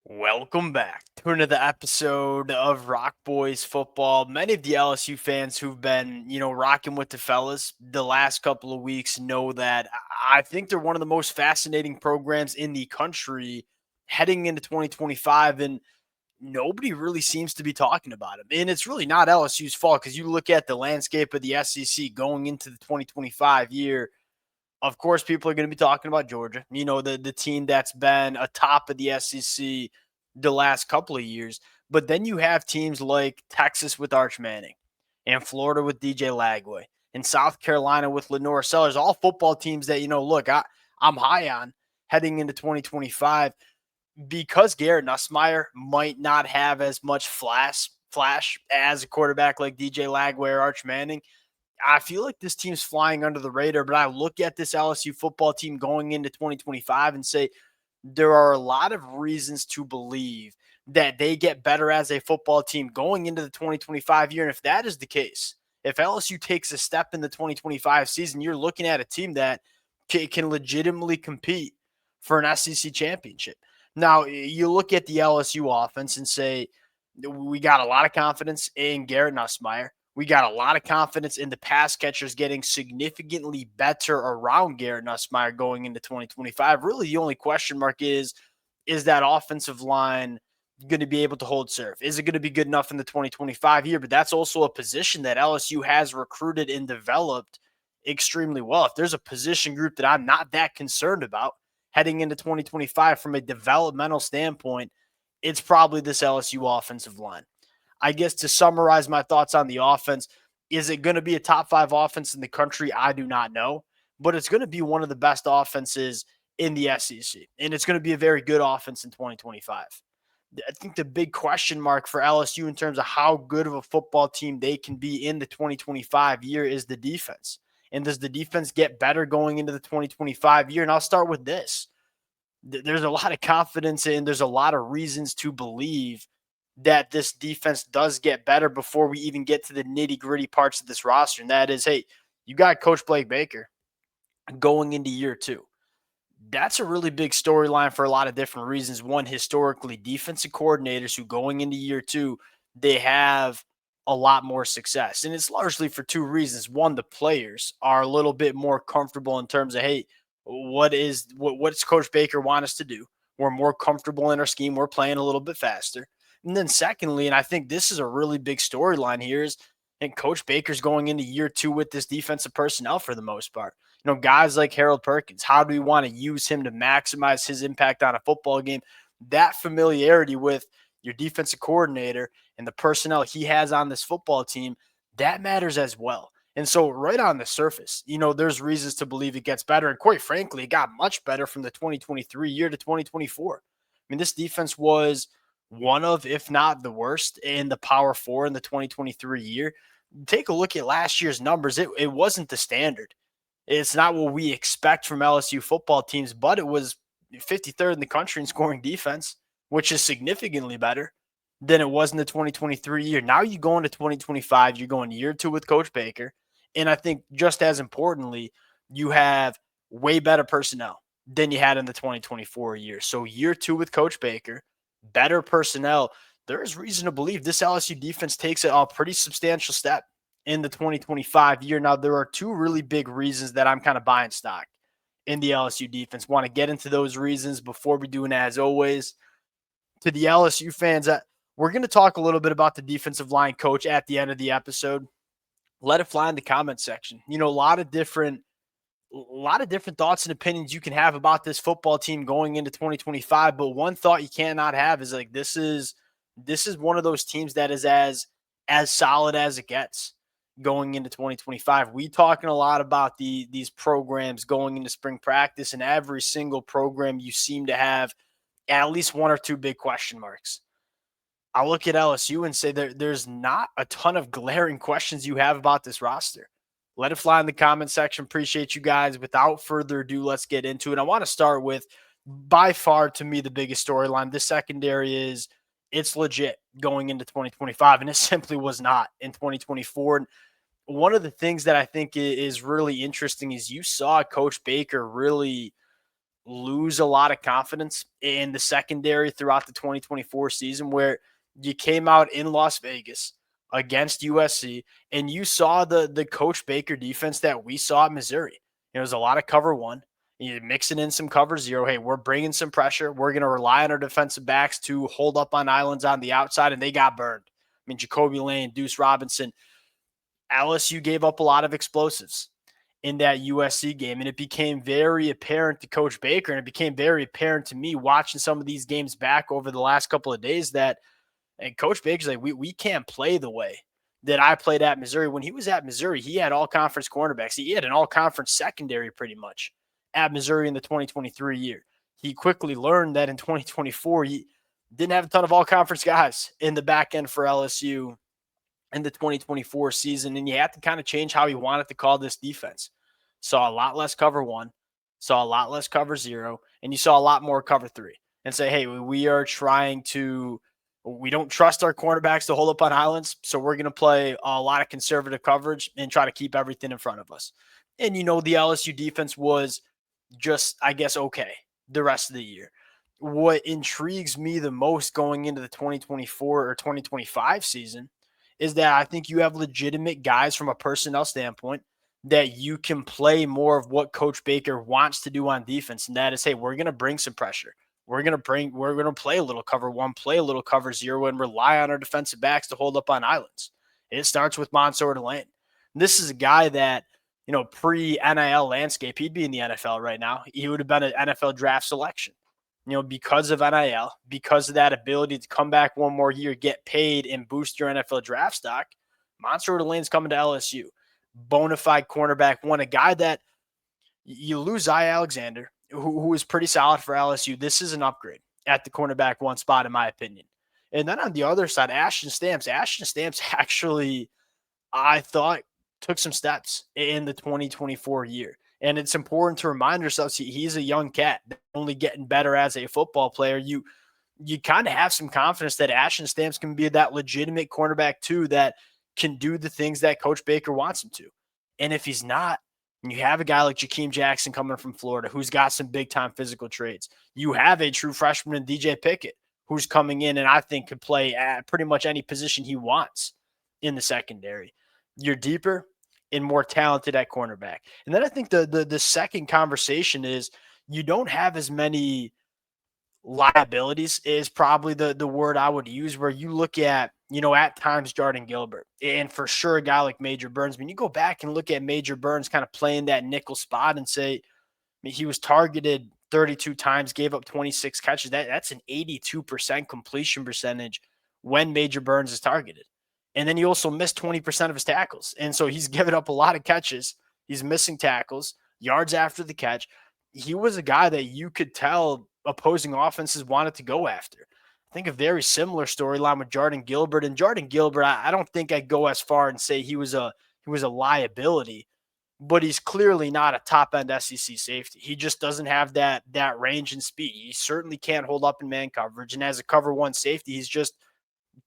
Welcome back to another episode of Rock Boys Football. Many of the LSU fans who've been, rocking with the fellas the last couple of weeks know that I think they're one of the most fascinating programs in the country heading into 2025, and nobody really seems to be talking about them. And it's really not LSU's fault because you look at the landscape of the SEC going into the 2025 year. Of course, people are going to be talking about Georgia, the team that's been atop of the SEC the last couple of years. But then you have teams like Texas with Arch Manning and Florida with DJ Lagway and South Carolina with Lenore Sellers, all football teams that, look, I'm high on heading into 2025 because Garrett Nussmeier might not have as much flash as a quarterback like DJ Lagway or Arch Manning. I feel like this team's flying under the radar, but I look at this LSU football team going into 2025 and say there are a lot of reasons to believe that they get better as a football team going into the 2025 year. And if that is the case, if LSU takes a step in the 2025 season, you're looking at a team that can legitimately compete for an SEC championship. Now, you look at the LSU offense and say, we got a lot of confidence in Garrett Nussmeier. We got a lot of confidence in the pass catchers getting significantly better around Garrett Nussmeier going into 2025. Really, the only question mark is that offensive line going to be able to hold serve? Is it going to be good enough in the 2025 year? But that's also a position that LSU has recruited and developed extremely well. If there's a position group that I'm not that concerned about heading into 2025 from a developmental standpoint, it's probably this LSU offensive line. I guess to summarize my thoughts on the offense, is it going to be a top 5 offense in the country? I do not know, but it's going to be one of the best offenses in the SEC, and it's going to be a very good offense in 2025. I think the big question mark for LSU in terms of how good of a football team they can be in the 2025 year is the defense. And does the defense get better going into the 2025 year? And I'll start with this. There's a lot of confidence and there's a lot of reasons to believe that this defense does get better before we even get to the nitty-gritty parts of this roster. And that is, hey, you got Coach Blake Baker going into year 2. That's a really big storyline for a lot of different reasons. One, historically, defensive coordinators who going into year 2, they have a lot more success. And it's largely for 2 reasons. One, the players are a little bit more comfortable in terms of, hey, what's Coach Baker want us to do? We're more comfortable in our scheme. We're playing a little bit faster. And then secondly, and I think this is a really big storyline here, is and Coach Baker's going into year 2 with this defensive personnel for the most part. Guys like Harold Perkins, how do we want to use him to maximize his impact on a football game? That familiarity with your defensive coordinator and the personnel he has on this football team, that matters as well. And so right on the surface, there's reasons to believe it gets better. And quite frankly, it got much better from the 2023 year to 2024. I mean, this defense was one of, if not the worst in the Power 4 in the 2023 year. Take a look at last year's numbers. It wasn't the standard. It's not what we expect from LSU football teams, but it was 53rd in the country in scoring defense, which is significantly better than it was in the 2023 year. Now you go into 2025, you're going year 2 with Coach Baker. And I think just as importantly, you have way better personnel than you had in the 2024 year. So year 2 with Coach Baker, better personnel. There is reason to believe this LSU defense takes a pretty substantial step in the 2025 year. Now, there are 2 really big reasons that I'm kind of buying stock in the LSU defense. Want to get into those reasons before we do, and as always, to the LSU fans, we're going to talk a little bit about the defensive line coach at the end of the episode. Let it fly in the comment section. A lot of different thoughts and opinions you can have about this football team going into 2025. But one thought you cannot have is like, this is one of those teams that is as solid as it gets going into 2025. We talking a lot about these programs going into spring practice, and every single program you seem to have at least 1 or 2 big question marks. I look at LSU and say there's not a ton of glaring questions you have about this roster. Let it fly in the comment section. Appreciate you guys. Without further ado, let's get into it. I want to start with, by far, to me, the biggest storyline. This secondary is, it's legit going into 2025, and it simply was not in 2024. And one of the things that I think is really interesting is you saw Coach Baker really lose a lot of confidence in the secondary throughout the 2024 season, where you came out in Las Vegas against USC and you saw the Coach Baker defense that we saw at Missouri. It was a lot of cover one. You're mixing in some cover zero. Hey, we're bringing some pressure. We're going to rely on our defensive backs to hold up on islands on the outside, and they got burned. I mean, Jacoby Lane, Deuce Robinson, LSU gave up a lot of explosives in that USC game, and it became very apparent to Coach Baker, and it became very apparent to me watching some of these games back over the last couple of days that, and Coach Baker's like, we can't play the way that I played at Missouri. When he was at Missouri, he had all conference cornerbacks. He had an all conference secondary pretty much at Missouri in the 2023 year. He quickly learned that in 2024, he didn't have a ton of all conference guys in the back end for LSU in the 2024 season, and you have to kind of change how he wanted to call this defense. Saw a lot less cover one, saw a lot less cover zero, and you saw a lot more cover three. And say, hey, we are trying to, we don't trust our cornerbacks to hold up on islands, so we're going to play a lot of conservative coverage and try to keep everything in front of us. And the LSU defense was just, I guess, okay the rest of the year. What intrigues me the most going into the 2024 or 2025 season is that I think you have legitimate guys from a personnel standpoint that you can play more of what Coach Baker wants to do on defense. And that is, hey, we're going to bring some pressure. We're going to play a little cover one, play a little cover zero, and rely on our defensive backs to hold up on islands. It starts with Mansour Delane. This is a guy that, pre-NIL landscape, he'd be in the NFL right now. He would have been an NFL draft selection. Because of NIL, because of that ability to come back one more year, get paid, and boost your NFL draft stock, Mansour Delane's coming to LSU. Bona fide cornerback one, a guy that you lose Zay Alexander, who is pretty solid for LSU. This is an upgrade at the cornerback one spot, in my opinion. And then on the other side, Ashton Stamps actually, I thought, took some steps in the 2024 year. And it's important to remind ourselves he's a young cat, only getting better as a football player. You kind of have some confidence that Ashton Stamps can be that legitimate cornerback too, that can do the things that Coach Baker wants him to. And if he's not, and you have a guy like Jakeem Jackson coming from Florida who's got some big-time physical traits. You have a true freshman in DJ Pickett who's coming in and I think could play at pretty much any position he wants in the secondary. You're deeper and more talented at cornerback. And then I think the second conversation is you don't have as many liabilities is probably the word I would use, where you look at, at times Jordan Gilbert, and for sure a guy like Major Burns. When you go back and look at Major Burns kind of playing that nickel spot and say, he was targeted 32 times, gave up 26 catches. That's an 82% completion percentage when Major Burns is targeted. And then he also missed 20% of his tackles. And so he's given up a lot of catches. He's missing tackles, yards after the catch. He was a guy that you could tell opposing offenses wanted to go after. I think a very similar storyline with Jordan Gilbert. And Jordan Gilbert, I don't think I'd go as far and say he was a liability, but he's clearly not a top-end SEC safety. He just doesn't have that range and speed. He certainly can't hold up in man coverage. And as a cover one safety, he's just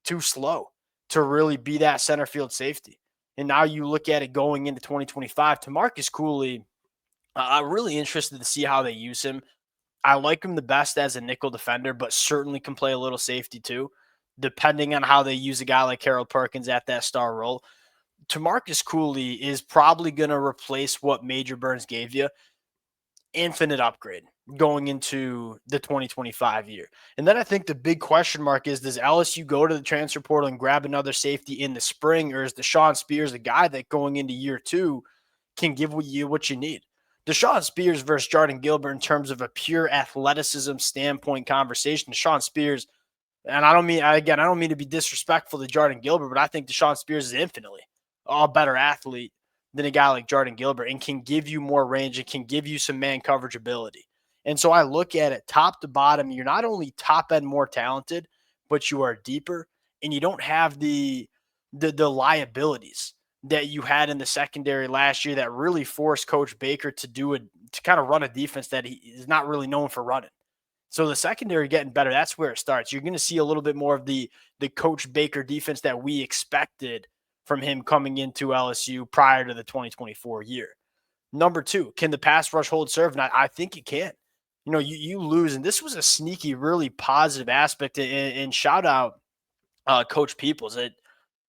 too slow to really be that center field safety. And now you look at it going into 2025, Tamarcus Cooley, I'm really interested to see how they use him. I like him the best as a nickel defender, but certainly can play a little safety too, depending on how they use a guy like Harold Perkins at that star role. Tamarcus Cooley is probably going to replace what Major Burns gave you. Infinite upgrade going into the 2025 year. And then I think the big question mark is, does LSU go to the transfer portal and grab another safety in the spring, or is Deshaun Spears a guy that going into year two can give you what you need? Deshaun Spears versus Jordan Gilbert in terms of a pure athleticism standpoint conversation. Deshaun Spears, and I don't mean to be disrespectful to Jordan Gilbert, but I think Deshaun Spears is infinitely a better athlete than a guy like Jordan Gilbert and can give you more range and can give you some man coverage ability. And so I look at it top to bottom. You're not only top end more talented, but you are deeper, and you don't have the liabilities that you had in the secondary last year that really forced Coach Baker to kind of run a defense that he is not really known for running. So the secondary getting better, that's where it starts. You're going to see a little bit more of the Coach Baker defense that we expected from him coming into LSU prior to the 2024 year. Number two, can the pass rush hold serve? And I think it can. You lose, and this was a sneaky, really positive aspect. And shout out Coach Peoples. It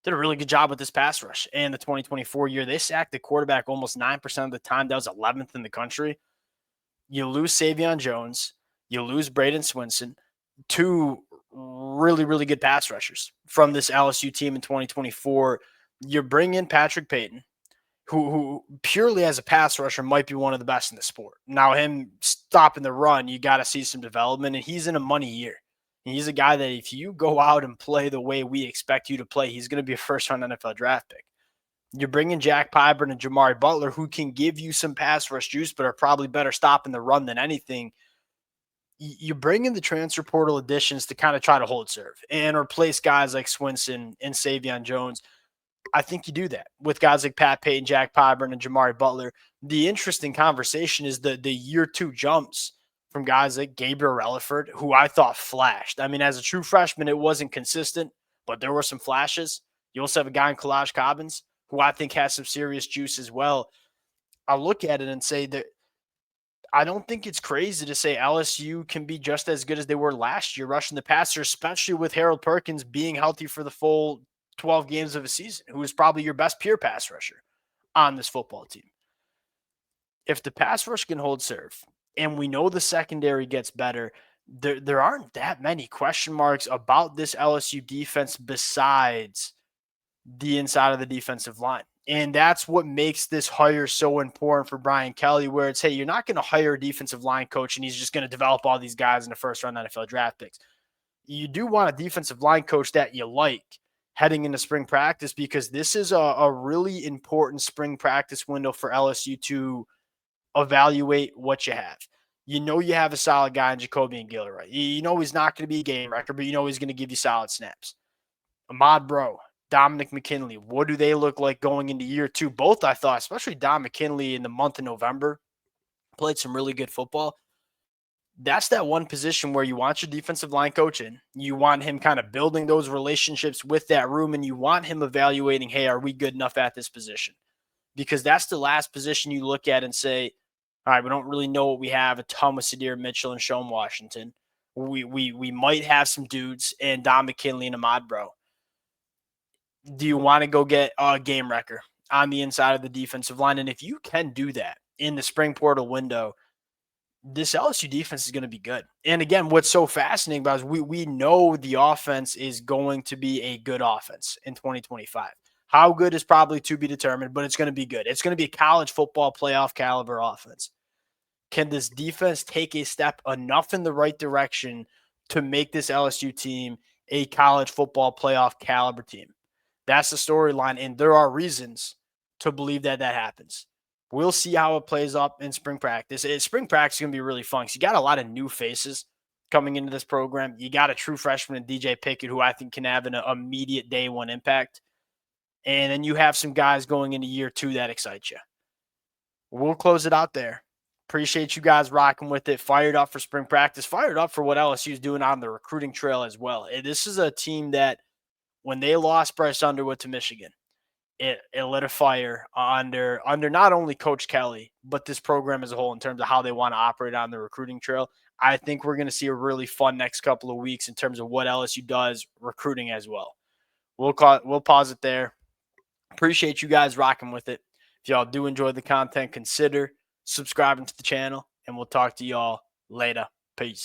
did a really good job with this pass rush. And the 2024 year, they sacked the quarterback almost 9% of the time. That was 11th in the country. You lose Savion Jones, you lose Braden Swinson, two really, really good pass rushers from this LSU team in 2024. You bring in Patrick Payton, who purely as a pass rusher might be one of the best in the sport. Now, him stopping the run, you got to see some development, and he's in a money year. And he's a guy that if you go out and play the way we expect you to play, he's going to be a first-round NFL draft pick. You're bringing Jack Pyburn and Jamari Butler, who can give you some pass rush juice, but are probably better stopping the run than anything. You bring in the transfer portal additions to kind of try to hold serve and replace guys like Swinson and Savion Jones. I think you do that with guys like Pat Payton, Jack Pyburn, and Jamari Butler. The interesting conversation is the year two jumps from guys like Gabriel Relaford, who I thought flashed. I mean, as a true freshman, it wasn't consistent, but there were some flashes. You also have a guy in Kalaj Cobbins, who I think has some serious juice as well. I look at it and say that I don't think it's crazy to say LSU can be just as good as they were last year rushing the passer, especially with Harold Perkins being healthy for the full 12 games of a season, who is probably your best pure pass rusher on this football team. If the pass rush can hold serve and we know the secondary gets better, there aren't that many question marks about this LSU defense besides the inside of the defensive line. And that's what makes this hire so important for Brian Kelly, where it's, hey, you're not going to hire a defensive line coach and he's just going to develop all these guys in the first round NFL draft picks. You do want a defensive line coach that you like heading into spring practice, because this is a really important spring practice window for LSU to evaluate what you have. You have a solid guy in Jacoby and Gilroy. You know he's not going to be a game record, but you know he's going to give you solid snaps. Ahmad Bro, Dominic McKinley, what do they look like going into year two? Both, I thought, especially Dom McKinley in the month of November, played some really good football. That's that one position where you want your defensive line coach in. You want him kind of building those relationships with that room, and you want him evaluating, hey, are we good enough at this position? Because that's the last position you look at and say, all right, we don't really know what we have a ton with Sadir Mitchell and Sean Washington. We might have some dudes and Dom McKinley and Ahmad Bro. Do you want to go get a game wrecker on the inside of the defensive line? And if you can do that in the spring portal window, this LSU defense is going to be good. And again, what's so fascinating about it is we know the offense is going to be a good offense in 2025. How good is probably to be determined, but it's going to be good. It's going to be a college football playoff caliber offense. Can this defense take a step enough in the right direction to make this LSU team a college football playoff caliber team? That's the storyline, and there are reasons to believe that happens. We'll see how it plays up in spring practice. Spring practice is going to be really fun because you got a lot of new faces coming into this program. You got a true freshman in DJ Pickett, who I think can have an immediate day one impact. And then you have some guys going into year two that excite you. We'll close it out there. Appreciate you guys rocking with it. Fired up for spring practice. Fired up for what LSU is doing on the recruiting trail as well. This is a team that, when they lost Bryce Underwood to Michigan, it lit a fire under not only Coach Kelly, but this program as a whole in terms of how they want to operate on the recruiting trail. I think we're going to see a really fun next couple of weeks in terms of what LSU does recruiting as well. We'll pause it there. Appreciate you guys rocking with it. If y'all do enjoy the content, consider subscribing to the channel, and we'll talk to y'all later. Peace.